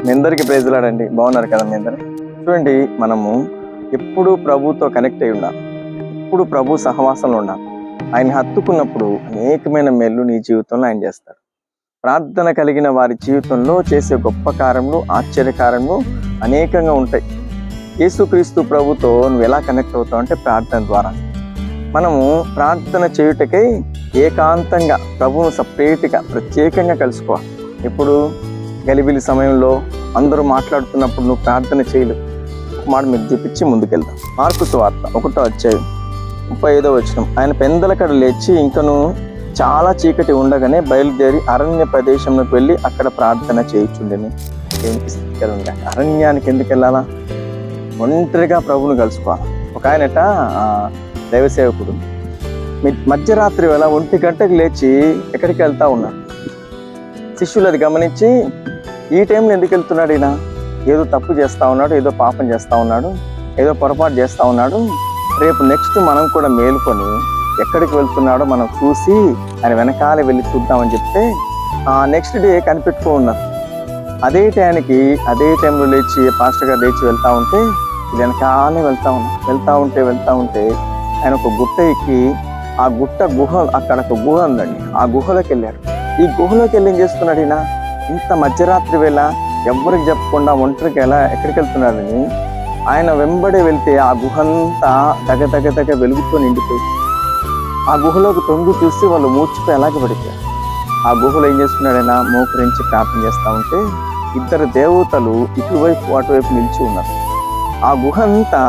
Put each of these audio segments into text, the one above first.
మీ అందరికీ ప్రైజ్లాడండి. బాగున్నారు కదా మీ అందరూ? చూడండి, మనము ఎప్పుడు ప్రభుతో కనెక్ట్ అయి ఉన్నాం, ఎప్పుడు ప్రభు సహవాసంలో ఉన్నాం. ఆయన హత్తుకున్నప్పుడు అనేకమైన మేలు నీ జీవితంలో ఆయన చేస్తాడు. ప్రార్థన కలిగిన వారి జీవితంలో చేసే గొప్ప కార్యములు, ఆశ్చర్యకార్యములు అనేకంగా ఉంటాయి. యేసుక్రీస్తు ప్రభుతో నువ్వు ఎలా కనెక్ట్ అవుతావు అంటే ప్రార్థన ద్వారా. మనము ప్రార్థన చేయుటకై ఏకాంతంగా ప్రభువును సపరేట్గా ప్రత్యేకంగా కలుసుకోవాలి. ఇప్పుడు గలిబిలి సమయంలో అందరూ మాట్లాడుతున్నప్పుడు నువ్వు ప్రార్థన చేయలేవు. ఒక మాట మీకు చూపించి ముందుకెళ్దాం. మార్కు సువార్త 1:35 ఆయన పెందలకడ లేచి ఇంకను చాలా చీకటి ఉండగానే బయలుదేరి అరణ్య ప్రదేశంలోకి వెళ్ళి అక్కడ ప్రార్థన చేయుచుండెను. అరణ్యానికి ఎందుకు వెళ్ళాలా? ఒంటరిగా ప్రభువును కలుసుకోవాలి. ఒక ఆయనట దైవ సేవకుడు మధ్యరాత్రి వేళ 1 గంటకు లేచి ఎక్కడికి వెళ్తా ఉన్నాడు. శిష్యులు అది గమనించి, ఈ టైంలో ఎందుకు వెళ్తున్నాడు ఈయన? ఏదో తప్పు చేస్తూ ఉన్నాడు, ఏదో పాపం చేస్తూ ఉన్నాడు, ఏదో పొరపాటు చేస్తూ ఉన్నాడు. రేపు నెక్స్ట్ మనం కూడా మేలుకొని ఎక్కడికి వెళ్తున్నాడో మనం చూసి ఆయన వెనకాలే వెళ్ళి చూద్దామని చెప్తే నెక్స్ట్ డే కనిపెట్టుకో ఉన్నారు. అదే టైంలో లేచి పాస్టర్ గారు లేచి వెళ్తూ ఉంటే ఇది వెనకాలే వెళ్తూ ఉంటే ఆయన ఒక గుట్ట ఎక్కి ఆ గుట్ట అక్కడ ఒక గుహ ఉందండి, ఆ గుహలోకి వెళ్ళాడు. ఈ గుహలోకి వెళ్ళి ఏం చేస్తున్నాడు ఈయన? ఇంత మధ్యరాత్రి వేళ ఎవ్వరికి చెప్పకుండా ఒంటరికి ఎక్కడికి వెళ్తున్నాడని ఆయన వెంబడే వెళ్తే ఆ గుహ అంతా దగ్గ వెలుగుతో నిండిపోయి ఆ గుహలోకి తొంగి చూసి వాళ్ళు మూర్చిపోయి అలాగే పడిపోయారు. ఆ గుహలో ఏం చేస్తున్నాడైనా మోకరించి ప్రార్థన చేస్తూ ఉంటే 2 దేవతలు ఇటువైపు అటువైపు నిలిచి ఉన్నారు. ఆ గుహ అంతా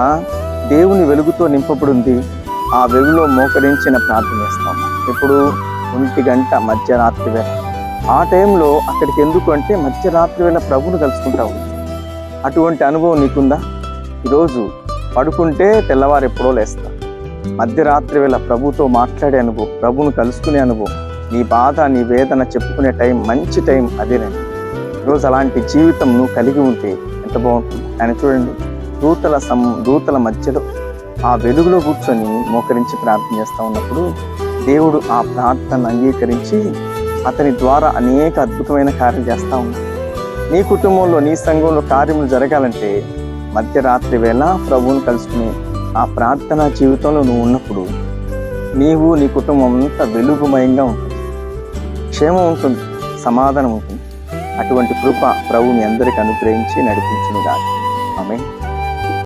దేవుని వెలుగుతో నింపబడింది. ఆ వెలుగులో మోకరించిన ప్రార్థన చేస్తాం. ఇప్పుడు 1 గంట మధ్యరాత్రి వేళ. ఆ టైంలో అక్కడికి ఎందుకు అంటే మధ్యరాత్రి వేళ ప్రభువును కలుసుకుంటావు. అటువంటి అనుభవం నీకుందా? ఈరోజు పడుకుంటే తెల్లవారు ఎప్పుడో లేస్తా. మధ్యరాత్రి వేళ ప్రభుతో మాట్లాడే అనుభవం, ప్రభువును కలుసుకునే అనుభవం, నీ బాధ నీ వేదన చెప్పుకునే టైం, మంచి టైం అదేనండి. ఈరోజు అలాంటి జీవితం నువ్వు కలిగి ఉంటే ఎంత బాగుంటుంది. ఆయన చూడండి, దూతల మధ్యలో ఆ వెలుగులో కూర్చొని మోకరించి ప్రార్థన చేస్తూ ఉన్నప్పుడు దేవుడు ఆ ప్రార్థన అంగీకరించి అతని ద్వారా అనేక అద్భుతమైన కార్యాలు చేస్తూ ఉన్నాడు. నీ కుటుంబంలో, నీ సంఘంలో కార్యములు జరగాలంటే మధ్యరాత్రి వేళ ప్రభువును కలుసుకుని ఆ ప్రార్థనా జీవితంలో నువ్వు ఉన్నప్పుడు నీవు నీ కుటుంబం అంతా వెలుగుమయంగా ఉంటుంది, క్షేమం ఉంటుంది, సమాధానం ఉంటుంది. అటువంటి కృప ప్రభు మీ అందరికీ అనుగ్రహించి నడిపించును గాక. ఆమేన్.